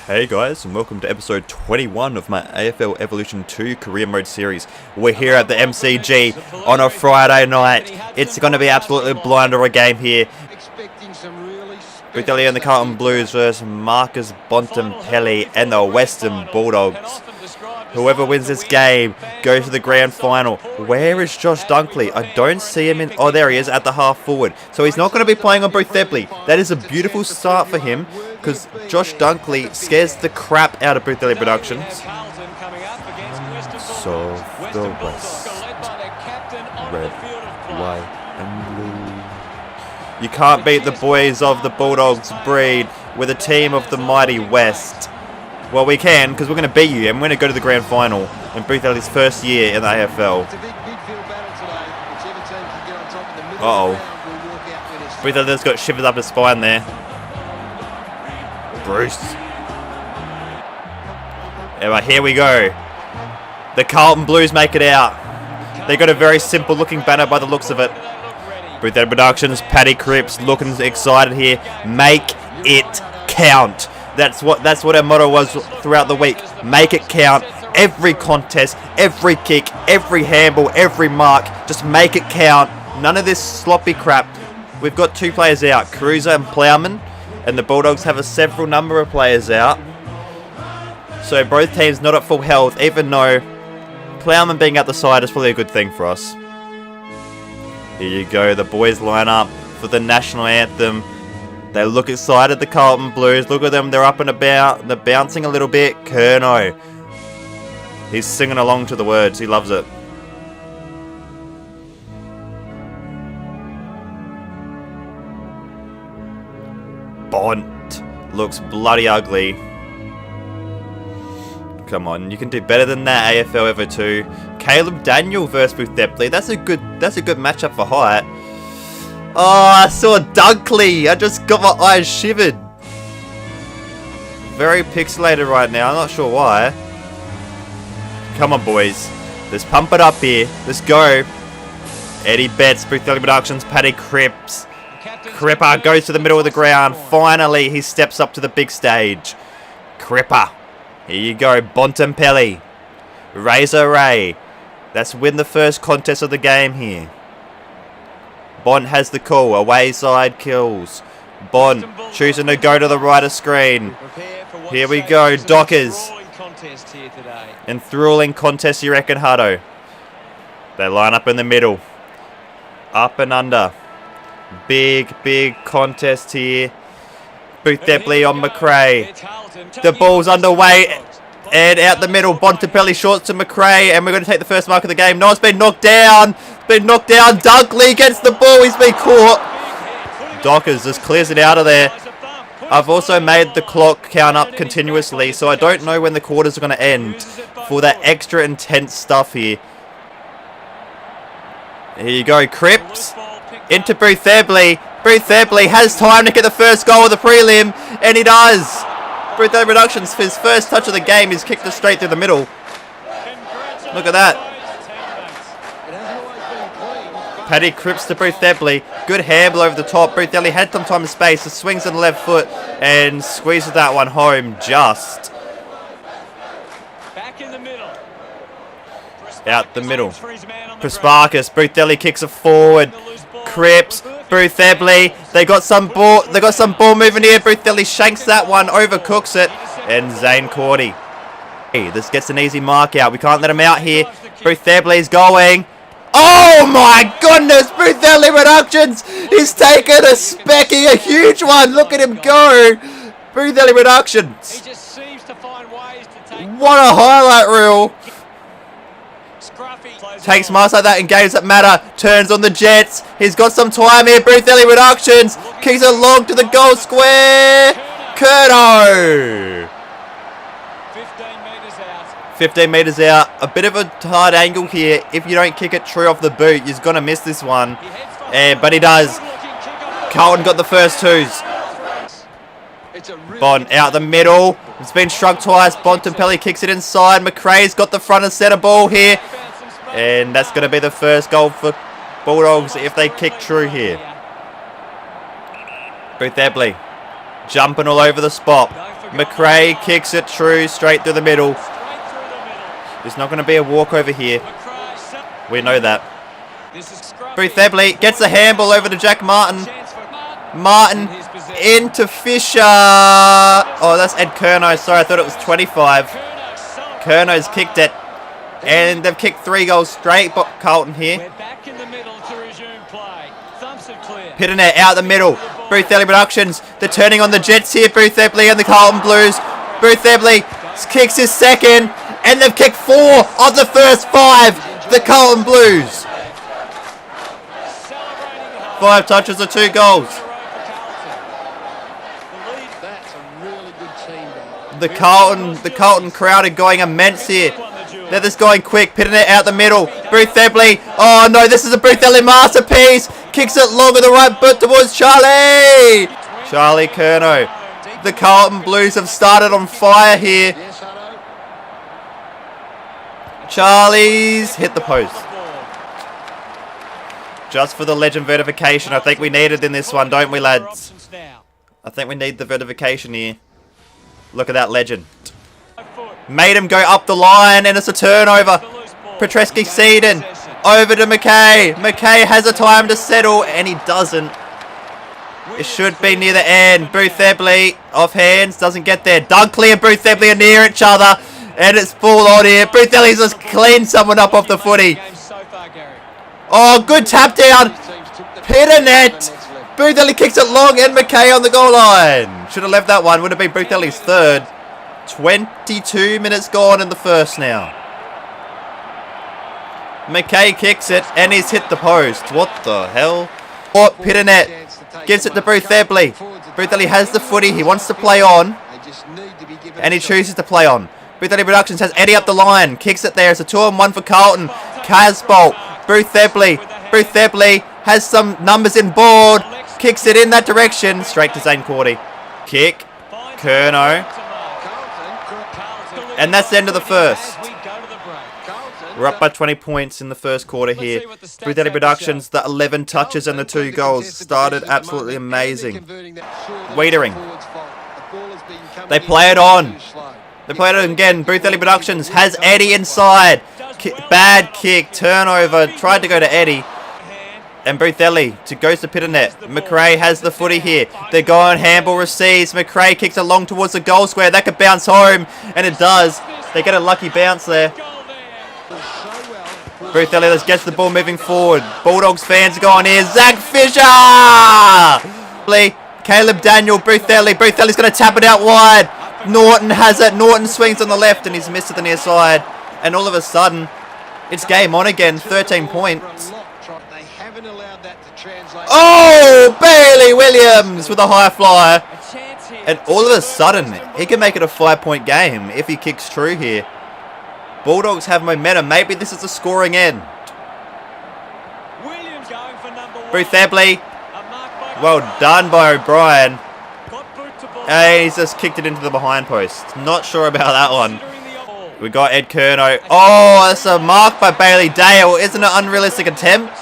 Hey guys, and welcome to episode 21 of my AFL Evolution 2 Career Mode series. We're here at the MCG on a Friday night. It's going to be absolutely blind of a game here. Boothebly and the Carlton Blues versus Marcus Bontempelli and the Western Bulldogs. Whoever wins this game goes to the grand final. Where is Josh Dunkley? I don't see him in... Oh, there he is at the half forward. So he's not going to be playing on Boothebly. That is a beautiful start for him because Josh Dunkley scares the crap out of Boothebly Productions. So, the West. Red, white, and blue. You can't beat the boys of the Bulldogs breed with a team of the mighty West. Well, we can, because we're going to beat you, and we're going to go to the grand final in Boothebly's first year in the AFL. Uh-oh. Boothebly's got shivers up his spine there. Bruce. Alright, here we go. The Carlton Blues make it out. They got a very simple looking banner by the looks of it. Boothebly Productions, Paddy Cripps looking excited here. Make it count. That's what our motto was throughout the week. Make it count. Every contest, every kick, every handball, every mark. Just make it count. None of this sloppy crap. We've got two players out, Cruiser and Plowman, and the Bulldogs have a several number of players out. So both teams not at full health, even though Plowman being out the side is probably a good thing for us. Here you go, the boys line up for the national anthem. They look excited, the Carlton Blues. Look at them, they're up and about. They're bouncing a little bit. Kerno. He's singing along to the words. He loves it. Bont looks bloody ugly. Come on, you can do better than that, AFL Ever 2. Caleb Daniel versus Boothebly. That's a good matchup for height. Oh, I saw Dunkley. I just got my eyes shivered. Very pixelated right now. I'm not sure why. Come on, boys. Let's pump it up here. Let's go. Eddie Betts, Boothebly Productions, Paddy Cripps. Cripper goes to the middle of the ground. Finally, he steps up to the big stage. Cripper. Here you go. Bontempelli. Razor Ray. Let's win the first contest of the game here. Bont has the call. Away side kills. Bont choosing to go to the right of screen. Here we go. Dockers. Enthralling contest, you reckon, Hutto? They line up in the middle. Up and under. Big contest here. Boothebly on McRae. The ball's underway. And out the middle, Bontempelli shorts to McRae, and we're going to take the first mark of the game. No, it's been knocked down. Dunkley gets the ball. He's been caught. Dockers just clears it out of there. I've also made the clock count up continuously, so I don't know when the quarters are going to end for that extra intense stuff here. Here you go, Cripps. Into Boothebly. Boothebly has time to get the first goal of the prelim, and he does. Boothebly Productions, his first touch of the game, he's kicked it straight through the middle. Look at that. Paddy Cripps to Boothebly. Good handle over the top. Boothebly had some time and space. He swings on the left foot and squeezes that one home just. Out the middle. Prisparkas. Boothebly kicks it forward. Cripps. Boothebly. They got some ball moving here. Boothebly shanks that one. Overcooks it. And Zane Cordy. Hey, this gets an easy mark out. We can't let him out here. Boothebly's going. Oh my goodness, Boothebly Productions! He's taken a specky, a huge one. Look at him go. Boothebly Productions. What a highlight reel. Takes marks like that in games that matter. Turns on the Jets. He's got some time here. Boothebly Productions. Kicks it long to the goal square. Curto. 15 metres out. A bit of a hard angle here. If you don't kick it true off the boot, you're going to miss this one. But he does. Carlton got the first twos. Bont out the middle. It's been struck twice. Bontempelli kicks it inside. McRae's got the front and centre ball here. And that's going to be the first goal for Bulldogs if they kick true here. Boothebly jumping all over the spot. McRae kicks it true, straight through the middle. There's not going to be a walkover here. We know that. Boothebly gets the handball over to Jack Martin. Martin into Fisher. Oh, that's Ed Curnow. Sorry, I thought it was 25. Curnow's kicked it. And they've kicked 3 goals straight. Carlton here. Pitternet out the middle. Boothebly Productions. They're turning on the Jets here. Boothebly and the Carlton Blues. Boothebly kicks his second. And they've kicked 4 of the first 5. The Carlton Blues. 5 touches or 2 goals. The Carlton crowd are going immense here. They're just going quick. Pitternet out the middle. Boothebly. Oh no, this is a Boothebly masterpiece. Kicks it long with the right foot towards Charlie. Charlie Curnow. The Carlton Blues have started on fire here. Charlie's hit the post. Just for the legend verification. I think we need it in this one, don't we, lads? I think we need the verification here. Look at that legend. Made him go up the line, and it's a turnover. Petreski Seedon. Over to McKay. McKay has a time to settle, and he doesn't. It should be near the end. Boothebly off hands. Doesn't get there. Dunkley and Boothebly are near each other. And it's full on here. Boothebly's just cleaned someone up off the footy. Oh, good tap down. Pitternet. Boothebly kicks it long and McKay on the goal line. Should have left that one. Would have been Boothebly's third. 22 minutes gone in the first now. McKay kicks it and he's hit the post. What the hell? Oh, Pitternet gives it to Boothebly. Boothebly has the footy. He wants to play on. And he chooses to play on. Boothebly Productions has Eddie up the line. Kicks it there. It's a 2-on-1 for Carlton. Casbolt. Boothebly. Boothebly has some numbers in board. Kicks it in that direction. Straight to Zane Cordy. Kick. Curnow. And that's the end of the first. We're up by 20 points in the first quarter here. Boothebly Productions, the 11 touches and the 2 goals. Started absolutely amazing. Wiedering. They play it on. They play it again. Boothebly Productions has Eddie inside. Bad kick. Turnover. Tried to go to Eddie. And Boothebly goes to Pitternet. McRae has the footy here. They're going. Handball receives. McRae kicks along towards the goal square. That could bounce home. And it does. They get a lucky bounce there. Boothebly gets the ball moving forward. Bulldogs fans going here. Zach Fisher! Caleb Daniel. Boothebly. Boothebly's going to tap it out wide. Norton has it. Norton swings on the left and he's missed at the near side. And all of a sudden, it's game on again. 13 points. Oh, Bailey Williams with a high flyer. And all of a sudden, he can make it a 5-point game if he kicks true here. Bulldogs have momentum. Maybe this is the scoring end. Boothebly. Well done by O'Brien. And he's just kicked it into the behind post. Not sure about that one. We got Ed Curnow. Oh, that's a mark by Bailey Dale. Isn't it an unrealistic attempt?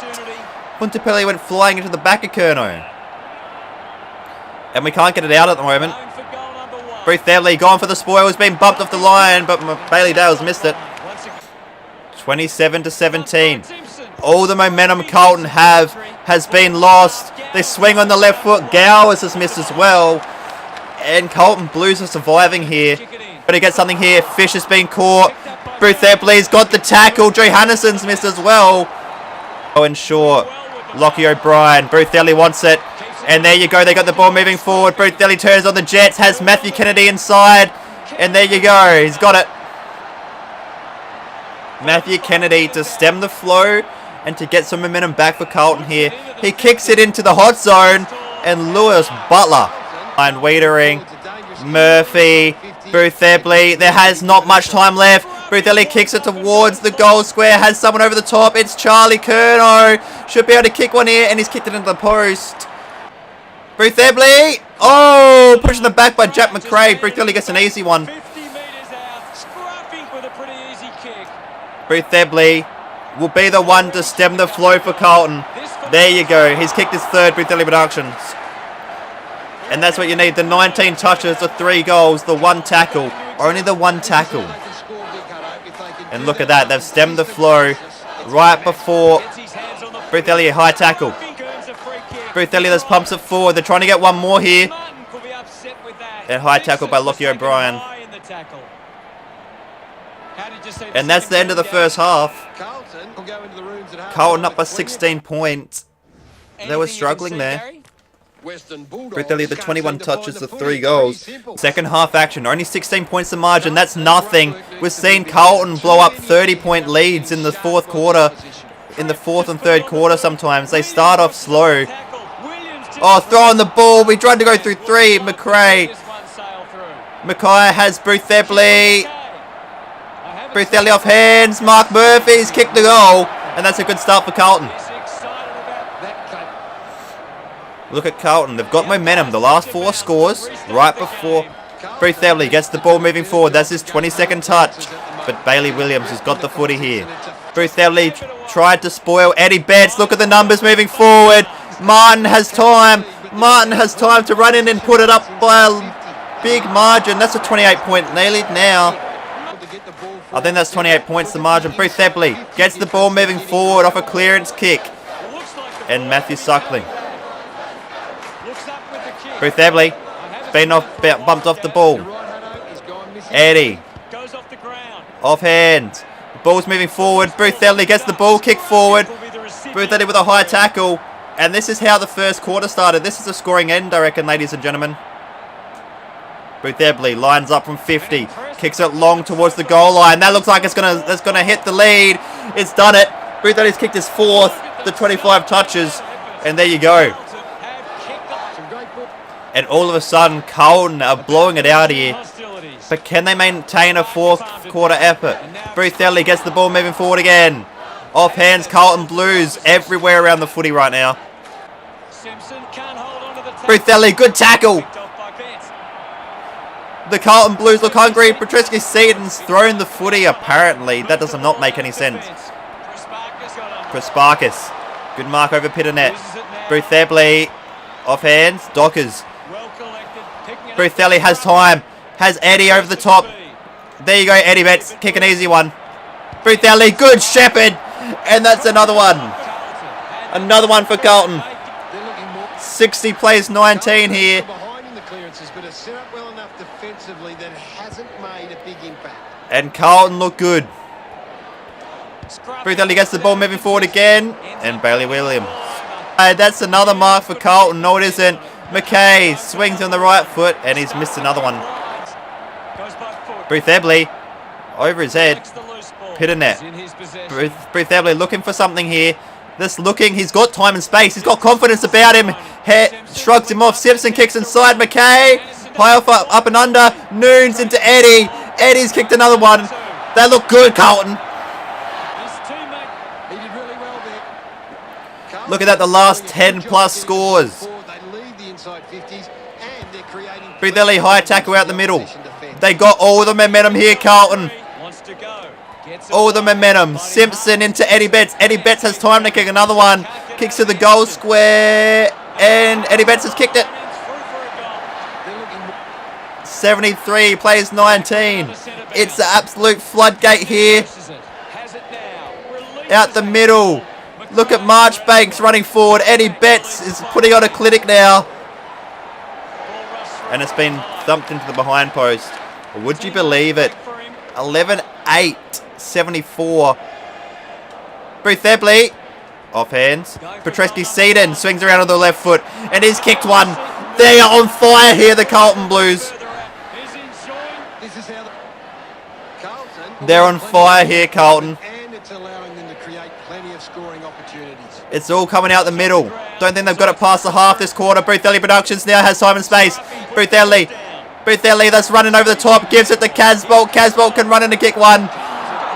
Puntapelli went flying into the back of Curnow. And we can't get it out at the moment. Boothebly gone for the spoils, being bumped off the line, but Bailey Dale's missed it. 27-17. All the momentum Carlton has been lost. They swing on the left foot. Gowers has missed as well. And Carlton Blues are surviving here. Got to get something here. Fisher's been caught. Boothebly's got the tackle. Drew Hanneson's missed as well. Oh, and short. Lockie O'Brien. Boothebly wants it. And there you go. They got the ball moving forward. Boothebly turns on the Jets. Has Matthew Kennedy inside. And there you go. He's got it. Matthew Kennedy to stem the flow and to get some momentum back for Carlton here. He kicks it into the hot zone. And Lewis Butler. And Wiedering. Murphy. Boothebly. There has not much time left. Boothebly kicks it towards the goal square. Has someone over the top. It's Charlie Curnow. Should be able to kick one here. And he's kicked it into the post. Boothebly. Oh, pushing the back by Jack McRae. Boothebly gets an easy one. Boothebly will be the one to stem the flow for Carlton. There you go. He's kicked his third. Boothebly Productions. And that's what you need. The 19 touches, the 3 goals, the 1 tackle. Only the 1 tackle. And look at that. They've stemmed the flow right before Boothebly, high tackle. Boothebly, this pumps it forward. They're trying to get one more here. And high tackle by Lockie O'Brien. And that's the end of the first half. Carlton up by 16 points. They were struggling there. Boothebly, the 21 touches, the 3 goals. Second half action, only 16 points the margin. That's nothing. We've seen Carlton blow up 30-point leads in the fourth quarter. In the fourth and third quarter sometimes. They start off slow. Oh, throwing the ball. We tried to go through 3. Mackay has Boothebly. Boothebly off hands. Mark Murphy's kicked the goal. And that's a good start for Carlton. Look at Carlton. They've got momentum. The last 4 scores right before Boothebly gets the ball moving forward. That's his 22nd touch. But Bailey Williams has got the footy here. Boothebly tried to spoil Eddie Betts. Look at the numbers moving forward. Martin has time. Martin has time to run in and put it up by a big margin. That's a 28-point lead now. I think that's 28 points the margin. Boothebly gets the ball moving forward off a clearance kick. And Matthew Suckling. Boothebly been bumped off the ball. Eddie off hand. Ball's moving forward. Boothebly gets the ball kicked forward. Boothebly with a high tackle. And this is how the first quarter started. This is a scoring end, I reckon, ladies and gentlemen. Boothebly lines up from 50. Kicks it long towards the goal line. That looks like it's gonna hit the lead. It's done it. Boothebly's kicked his 4th. The 25 touches. And there you go. And all of a sudden, Carlton are blowing it out here. But can they maintain a fourth quarter effort? Boothebly gets the ball moving forward again. Off hands, Carlton Blues everywhere around the footy right now. Boothebly, good tackle. The Carlton Blues look hungry. Petreski-Seaton's thrown the footy, apparently. That does not make any sense. Prisparkis. Good mark over Pitternet. Boothebly, off hands, Dockers. Boothebly has time. Has Eddie over the top. There you go, Eddie Betts. Kick an easy one. Boothebly, good Shepherd. And that's another one. Another one for Carlton. 60 plays 19 here. And Carlton look good. Boothebly gets the ball moving forward again. And Bailey Williams. That's another mark for Carlton. No, it isn't. Mackay swings on the right foot. And he's missed another one. Boothebly over his head. Pitternet. Boothebly looking for something here. He's got time and space. He's got confidence about him. Shrugs him off. Simpson kicks inside. Mackay. High off, up and under. Noons into Eddie. Eddie's kicked another one. They look good, Carlton. Look at that, the last 10 plus scores. Boothebly high tackle out the middle. They got all the momentum here, Carlton. All the momentum. Simpson into Eddie Betts. Eddie Betts has time to kick another one. Kicks to the goal square. And Eddie Betts has kicked it. 73 plays 19. It's the absolute floodgate here. Out the middle. Look at Marchbanks running forward. Eddie Betts is putting on a clinic now. And it's been thumped into the behind post. Would you believe it? 11-8. 74. Boothebly. Off hands. Petreski-Seaton swings around on the left foot. And he's kicked one. They are on fire here, the Carlton Blues. They're on fire here, Carlton. It's all coming out the middle. Don't think they've got it past the half this quarter. Boothebly Productions now has time and space. Boothebly, that's running over the top. Gives it to Casbolt. Casbolt can run in and kick one.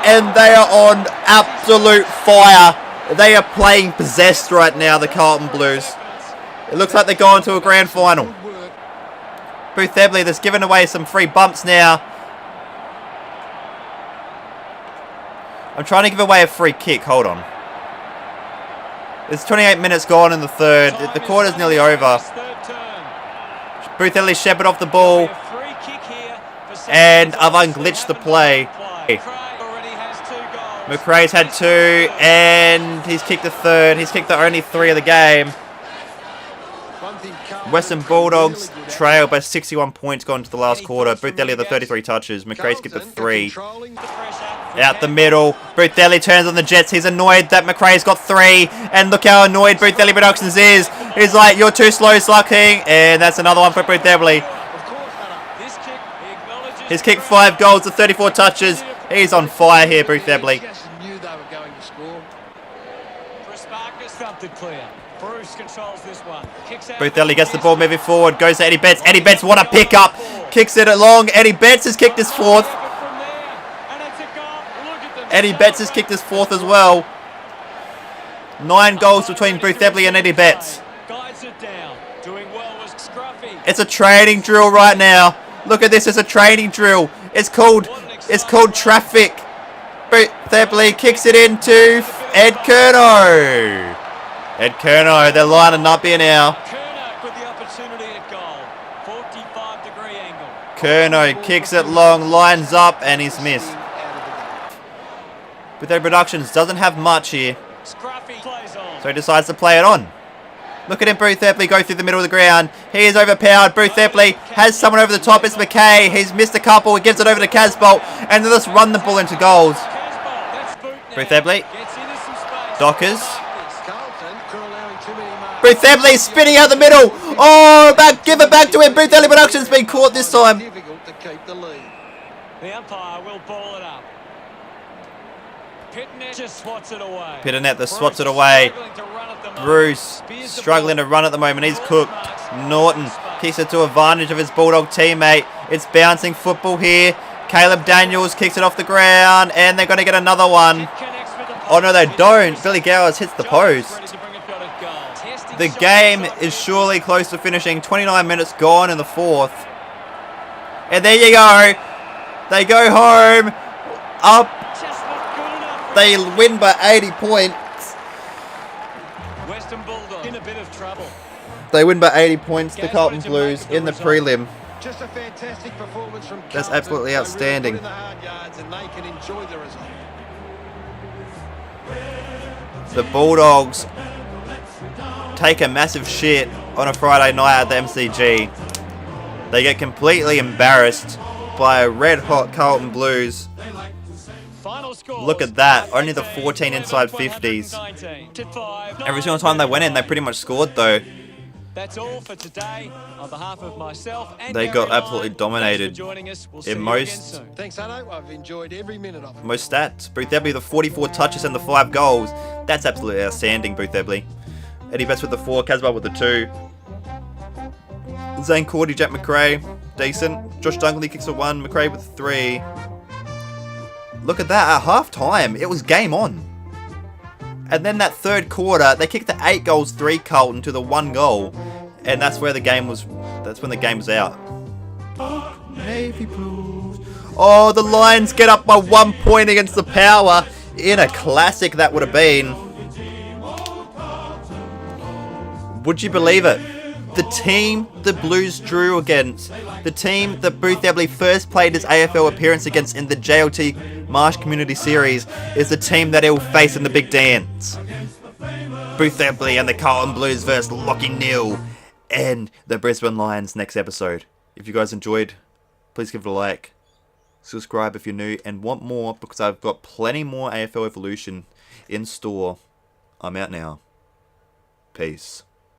And they are on absolute fire. They are playing possessed right now, the Carlton Blues. It looks like they're going to a grand final. Boothebly that's given away some free bumps now. I'm trying to give away a free kick. Hold on. There's 28 minutes gone in the third. The quarter's nearly over. Boothebly shepherd off the ball. And I've unglitched the play. McRae's had 2, and he's kicked the 3rd. He's kicked the only 3 of the game. Western Bulldogs trail by 61 points going into the last quarter. Boothebly had the 33 touches. McRae's skipped the 3. Out the middle. Boothebly turns on the Jets. He's annoyed that McRae's got 3. And look how annoyed Boothebly Productions is. He's like, you're too slow, Slucking. And that's another one for Boothebly. He's kicked 5 goals to 34 touches. He's on fire here, Boothebly. Boothebly gets the ball moving forward. Goes to Eddie Betts. Eddie Betts, what a pickup. Kicks it along. Eddie Betts has kicked his 4th. Eddie Betts has kicked his 4th as well. 9 goals between Boothebly and Eddie Betts. It's a training drill right now. Look at this, it's a training drill. It's called traffic. Boothebly kicks it into Ed Curnow. Ed Curnow, they're lining up here now. Curnow kicks it long, lines up, and he's missed. Boothebly Productions doesn't have much here, so he decides to play it on. Look at him, Boothebly, go through the middle of the ground. He is overpowered. Boothebly has someone over the top. It's McKay. He's missed a couple. He gives it over to Casbolt, and they just run the ball into goals. Boothebly. Dockers. Boothebly spinning out the middle. Oh, give it back to him. Boothebly Productions been caught this time. The umpire will ball it up. Pitternet just swats it away. Pitternet that swats it away. Bruce struggling to run at the moment. He's cooked. Norton kicks it to advantage of his Bulldog teammate. It's bouncing football here. Caleb Daniels kicks it off the ground, and they're going to get another one. Oh no, they don't. Billy Gowers hits the post. The game is surely close to finishing. 29 minutes gone in the 4th. And there you go. They go home. Up. They win by 80 points. Western Bulldogs in a bit of trouble. They win by 80 points, the Carlton Blues, in the prelim. Just a fantastic performance from That's absolutely outstanding. The Bulldogs take a massive shit on a Friday night at the MCG. They get completely embarrassed by a red-hot Carlton Blues. Look at that, only the 14 inside 50s. Every single time they went in, they pretty much scored though. That's all for today. On behalf of myself and they got absolutely dominated in most I've enjoyed every minute of it. Most stats. Boothebly the 44 touches and the 5 goals. That's absolutely outstanding, Boothebly. Eddie Betts with the 4, Casbolt with the 2. Zane Cordy, Jack McRae, decent. Josh Dunkley kicks a 1, McRae with 3. Look at that, at half time, it was game on. And then that 3rd quarter, they kicked the 8 goals, 3 Carlton to the 1 goal. And that's where the game was, that's when the game was out. Navy Blues. Oh, the Lions get up by 1 point against the Power. In a classic that would have been. Would you believe it? The team the Blues drew against, the team that Boothebly first played his AFL appearance against in the JLT Marsh Community Series, is the team that he'll face in the big dance. Boothebly and the Carlton Blues versus Lockie Neal and the Brisbane Lions next episode. If you guys enjoyed, please give it a like. Subscribe if you're new and want more, because I've got plenty more AFL Evolution in store. I'm out now. Peace.